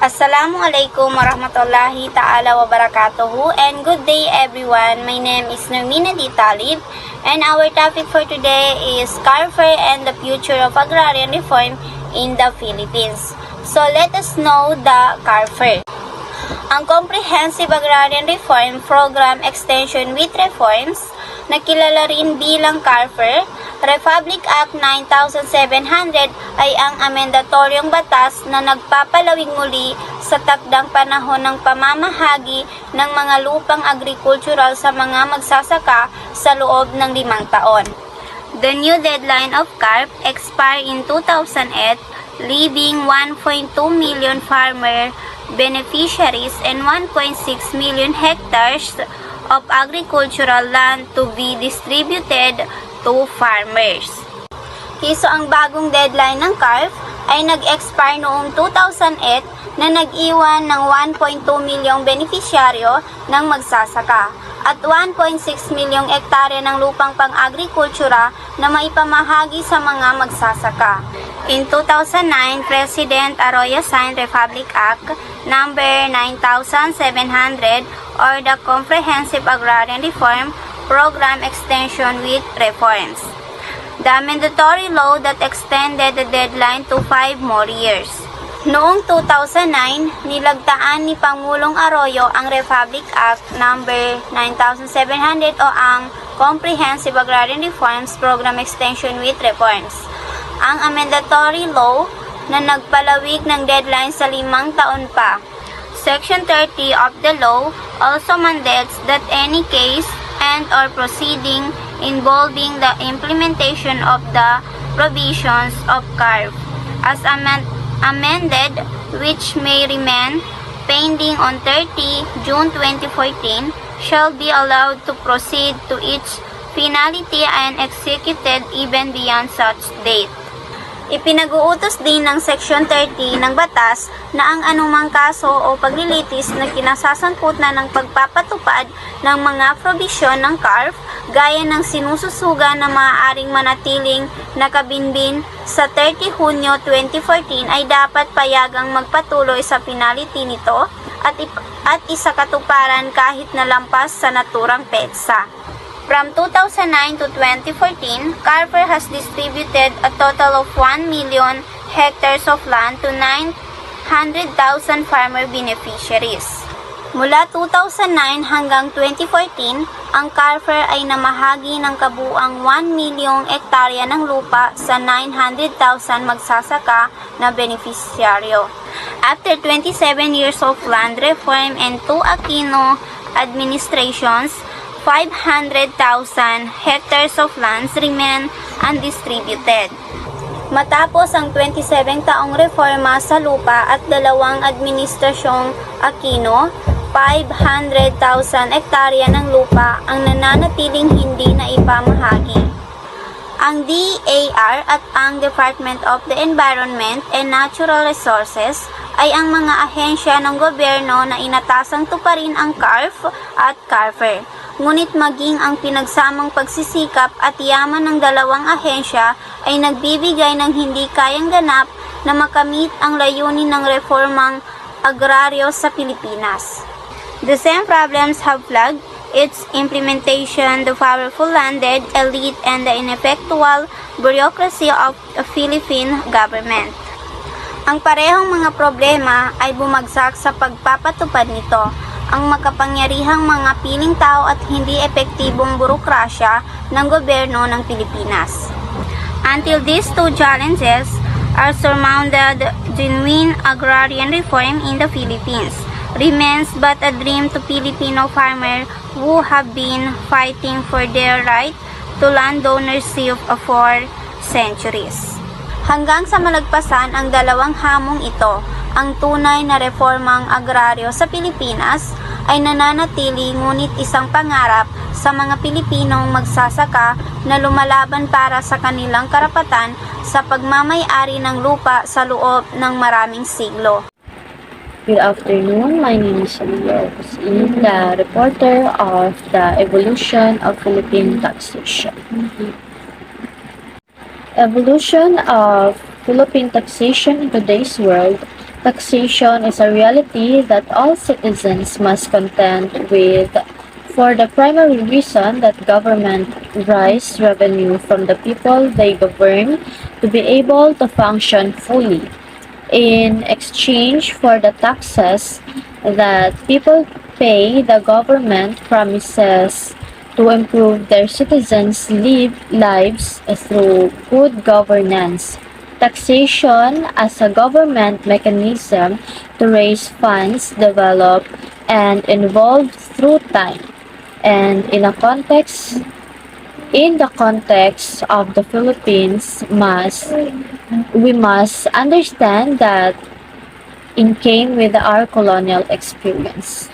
Assalamualaikum warahmatullahi ta'ala wabarakatuhu, and good day everyone. My name is Nermina D. Talib, and our topic for today is CARPER and the future of agrarian reform in the Philippines. So let us know the CARPER. Ang Comprehensive Agrarian Reform Program Extension with Reforms, na kilala rin bilang CARPER, Republic Act 9700 ay ang amendatoryong batas na nagpapalawig muli sa takdang panahon ng pamamahagi ng mga lupang agricultural sa mga magsasaka sa loob ng 5 taon. The new deadline of CARP expired in 2008, leaving 1.2 million farmer beneficiaries and 1.6 million hectares of agricultural land to be distributed to farmers. So ang bagong deadline ng CARP ay nag-expire noong 2008 na nag-iwan ng 1.2 milyong beneficiaryo ng magsasaka at 1.6 milyong ektarya ng lupang pang-agrikultura na maipamahagi sa mga magsasaka. In 2009, President Arroyo signed Republic Act number 9700 or the Comprehensive Agrarian Reform Program Extension with Reforms, the mandatory law that extended the deadline to 5 more years. Noong 2009, nilagdaan ni Pangulong Arroyo ang Republic Act number 9700 o ang Comprehensive Agrarian Reforms Program Extension with Reforms. Ang mandatory law na nagpalawig ng deadline sa 5 taon pa. Section 30 of the law also mandates that any case and or proceeding involving the implementation of the provisions of CARP as amended, which may remain pending on 30 June 2014, shall be allowed to proceed to its finality and executed even beyond such date. Ipinag-uutos din ng Section 30 ng batas na ang anumang kaso o paglilitis na kinasasangkot na ng pagpapatupad ng mga probisyon ng CARP gaya ng sinususugan na maaaring manatiling nakabinbin sa 30 Hunyo 2014 ay dapat payagang magpatuloy sa finality nito at isakatuparan kahit na lampas sa naturang petsa. From 2009 to 2014, CARPER has distributed a total of 1 million hectares of land to 900,000 farmer beneficiaries. Mula 2009 hanggang 2014, ang CARPER ay namahagi ng kabuang 1 milyong ektarya ng lupa sa 900,000 magsasaka na beneficiaryo. After 27 years of land reform and 2 Aquino administrations, 500,000 hectares of lands remain undistributed. Matapos ang 27 taong reforma sa lupa at 2 administrasyong Aquino, 500,000 hektarya ng lupa ang nananatiling hindi na ipamahagi. Ang DAR at ang Department of the Environment and Natural Resources ay ang mga ahensya ng gobyerno na inatasang tuparin ang CARP at CARPER. Ngunit maging ang pinagsamang pagsisikap at yaman ng 2 ahensya ay nagbibigay ng hindi kayang ganap na makamit ang layunin ng reformang agraryo sa Pilipinas. The same problems have plagued its implementation, the powerful landed elite, and the ineffectual bureaucracy of the Philippine government. Ang parehong mga problema ay bumagsak sa pagpapatupad nito. Ang makapangyarihang mga piling tao at hindi epektibong burokrasya ng gobyerno ng Pilipinas. Until these 2 challenges are surmounted, genuine agrarian reform in the Philippines remains but a dream to Filipino farmers who have been fighting for their right to land ownership for centuries. Hanggang sa malagpasan ang 2 hamong ito, ang tunay na reformang agraryo sa Pilipinas ay nananatili ngunit isang pangarap sa mga Pilipinong magsasaka na lumalaban para sa kanilang karapatan sa pagmamay-ari ng lupa sa loob ng maraming siglo. Good afternoon, my name is Leo, the reporter of the Evolution of Philippine Taxation. Evolution of Philippine taxation in today's world Taxation is a reality that all citizens must contend with for the primary reason that government raise revenue from the people they govern to be able to function fully. In exchange for the taxes that people pay, the government promises to improve their citizens' lives through good governance. Taxation as a government mechanism to raise funds develop and evolve through time. And in the context of the Philippines, we must understand that it came with our colonial experience.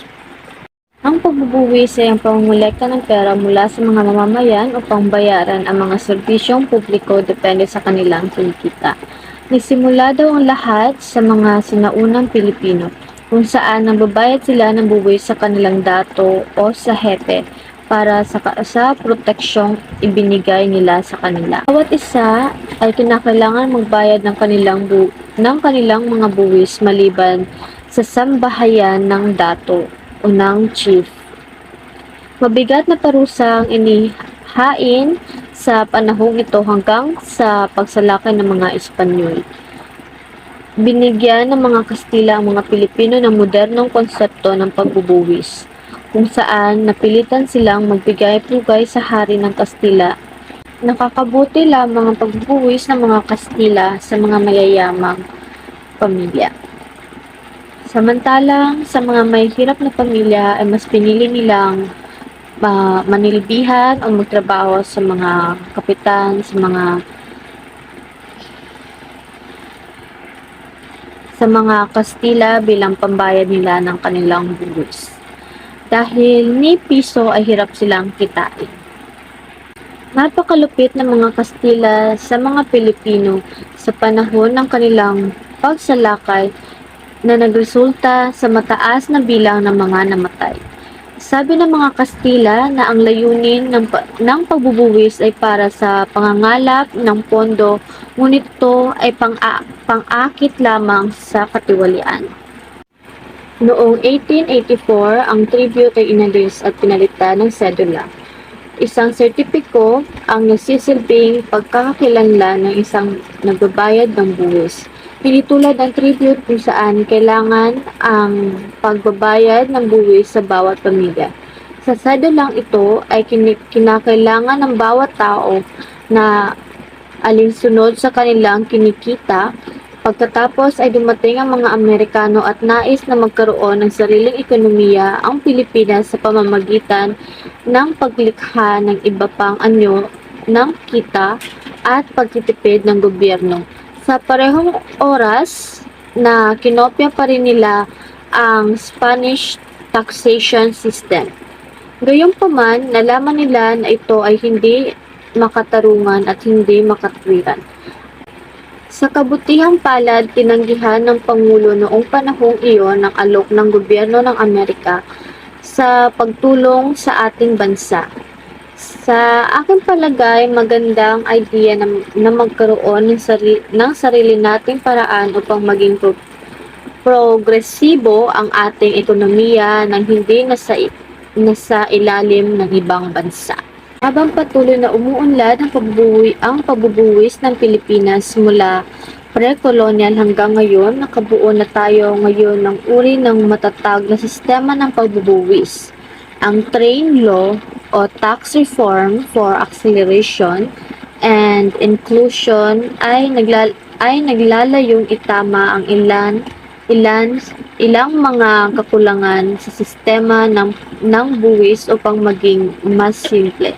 Ang pagbubuwis ay ang pangongolekta ng pera mula sa mga mamamayan upang bayaran ang mga serbisyong publiko depende sa kanilang kinikita. Nagsimula daw ang lahat sa mga sinaunang Pilipino, kung saan nagbabayad sila ng buwis sa kanilang dato o sa hepe para sa proteksyong ibinigay nila sa kanila. Bawat isa ay kinakailangan magbayad ng kanilang mga buwis maliban sa sambahayan ng dato o ng chief. Mabigat na parusang inihain sa panahong ito hanggang sa pagsalakay ng mga Espanyol. Binigyan ng mga Kastila ang mga Pilipino ng modernong konsepto ng pagbubuwis, kung saan napilitan silang magbigay-pugay sa hari ng Kastila. Nakakabuti lamang ang pagbubuwis ng mga Kastila sa mga mayayamang pamilya. Samantalang sa mga may hirap na pamilya ay mas pinili nilang manilbihan o magtrabaho sa mga kapitan, sa mga Kastila bilang pambayad nila ng kanilang buwis. Dahil ni piso ay hirap silang kitain. Napakalupit ng mga Kastila sa mga Pilipino sa panahon ng kanilang pagsalakay na nagresulta sa mataas na bilang ng mga namatay. Sabi ng mga Kastila na ang layunin ng pagbubuwis ay para sa pangangalap ng pondo, ngunit ito ay pang-akit lamang sa katiwalian. Noong 1884, ang tribute ay inalis at pinalitan ng sedula. Isang sertipiko ang nagsisilbing pagkakakilanlan ng isang nagbabayad ng buwis. Hindi tulad ng tribute kung saan kailangan ang pagbabayad ng buwis sa bawat pamilya. Sa sedulang ito ay kinakailangan ng bawat tao na alinsunod sa kanilang kinikita. Pagkatapos ay dumating ang mga Amerikano at nais na magkaroon ng sariling ekonomiya ang Pilipinas sa pamamagitan ng paglikha ng iba pang anyo ng kita at pagtitipid ng gobyerno. Sa parehong oras na kinopya pa rin nila ang Spanish taxation system. Gayunpaman, nalaman nila na ito ay hindi makatarungan at hindi makatwiran. Sa kabutihang palad, tinanggihan ng Pangulo noong panahong iyon ng alok ng gobyerno ng Amerika sa pagtulong sa ating bansa. Sa aking palagay, magandang idea na magkaroon ng sarili nating paraan upang maging progresibo ang ating ekonomiya nang hindi nasa ilalim ng ibang bansa. Habang patuloy na umuunlad ang pagbubuwis ng Pilipinas mula pre-colonial hanggang ngayon, nakabuo na tayo ngayon ng uri ng matatag na sistema ng pagbubuwis. Ang Train Law o Tax Reform for Acceleration and Inclusion ay naglalayong itama ang ilang mga kakulangan sa sistema ng buwis upang maging mas simple,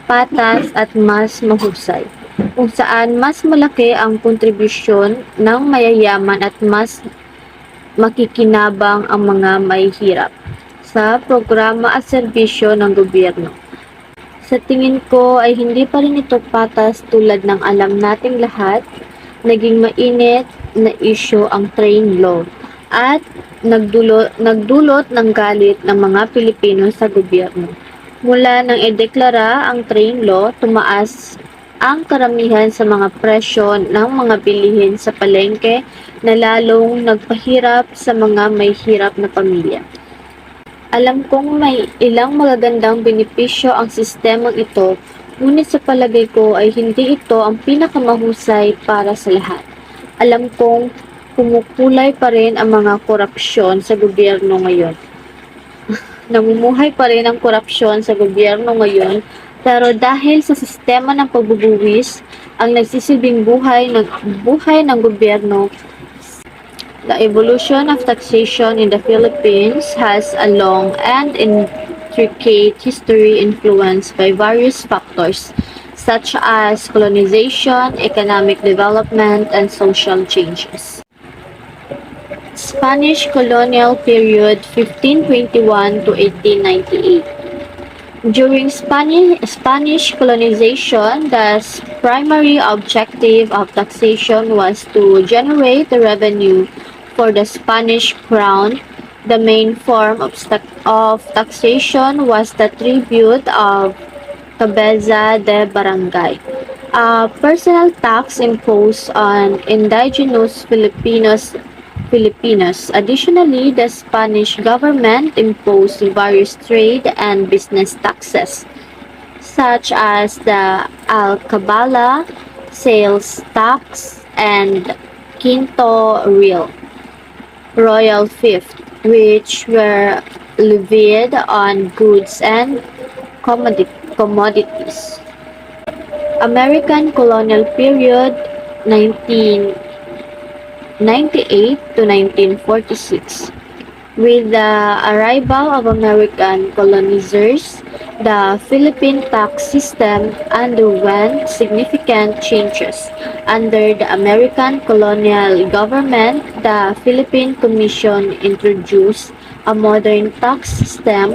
patas at mas mahusay, kung saan mas malaki ang kontribusyon ng mayayaman at mas makikinabang ang mga mahihirap sa programa at serbisyo ng gobyerno. Sa tingin ko ay hindi pa rin ito patas tulad ng alam nating lahat. Naging mainit na issue ang train law at nagdulot ng galit ng mga Pilipino sa gobyerno. Mula nang ideklara ang train law, tumaas ang karamihan sa mga presyo ng mga bilihin sa palengke na lalong nagpahirap sa mga may hirap na pamilya. Alam kong may ilang magagandang benepisyo ang sistemang ito, ngunit sa palagay ko ay hindi ito ang pinakamahusay para sa lahat. Alam kong kumukulay pa rin ang mga korupsyon sa gobyerno ngayon. Namumuhay pa rin ang korupsyon sa gobyerno ngayon, pero dahil sa sistema ng pagbubuwis, ang nagsisilbing buhay ng gobyerno. The evolution of taxation in the Philippines has a long and intricate history influenced by various factors such as colonization, economic development, and social changes. Spanish colonial period 1521 to 1898. During Spanish colonization, the primary objective of taxation was to generate the revenue for the Spanish crown. The main form of taxation was the tribute of cabeza de barangay, a personal tax imposed on indigenous Filipinos. Additionally, the Spanish government imposed various trade and business taxes, such as the alcabala, sales tax, and quinto royal fifth, which were levied on goods and commodities. American colonial period 1998 to 1946. With the arrival of American colonizers, the Philippine tax system underwent significant changes. Under the American colonial government, the Philippine Commission introduced a modern tax system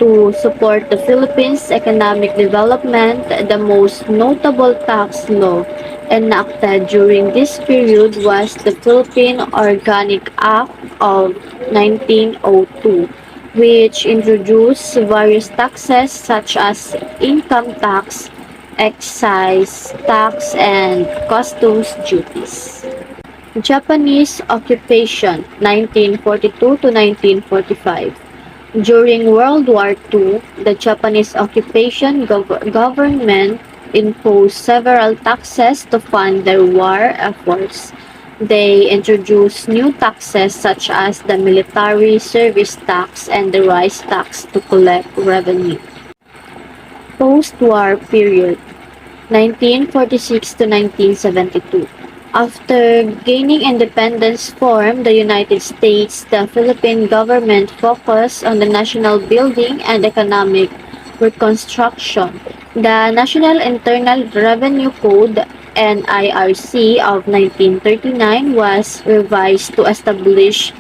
to support the Philippines' economic development. The most notable tax law enacted during this period was the Philippine Organic Act of 1902, which introduced various taxes such as income tax, excise tax, and customs duties. Japanese occupation 1942 to 1945. During World War II, the Japanese occupation government imposed several taxes to fund their war efforts. They introduced new taxes such as the military service tax and the rice tax to collect revenue. Post-war period 1946 to 1972. After gaining independence from the United States, the Philippine government focused on the national building and economic reconstruction. The National Internal Revenue Code NIRC of 1939 was revised to establish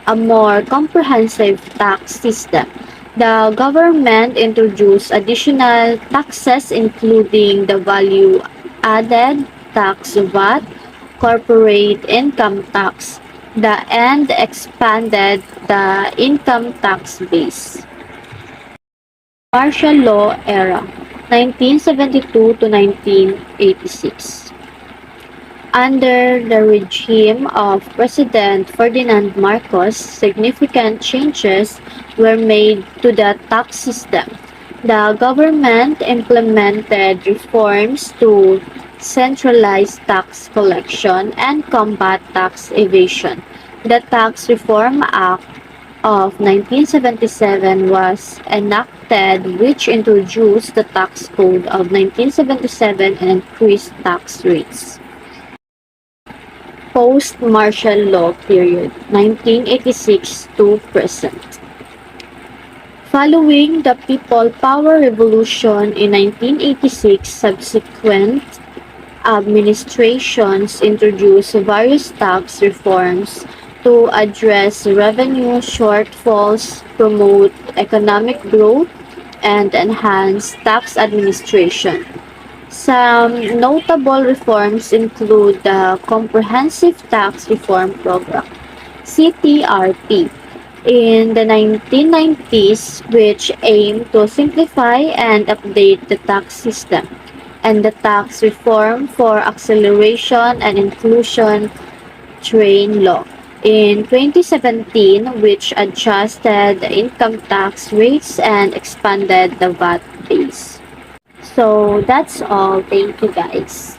a more comprehensive tax system. The government introduced additional taxes including the value-added tax VAT, corporate income tax, and expanded the income tax base. Martial law era 1972 to 1986. Under the regime of President Ferdinand Marcos, significant changes were made to the tax system. The government implemented reforms to centralize tax collection and combat tax evasion. The Tax Reform Act of 1977 was enacted, which introduced the tax code of 1977 and increased tax rates. Post-martial law period 1986 to present. Following the People Power Revolution in 1986, subsequent administrations introduced various tax reforms to address revenue shortfalls, promote economic growth, and enhance tax administration. Some notable reforms include the Comprehensive Tax Reform Program, CTRP, in the 1990s, which aimed to simplify and update the tax system, and the Tax Reform for Acceleration and Inclusion Train Law in 2017, which adjusted the income tax rates and expanded the VAT base. So that's all. Thank you guys.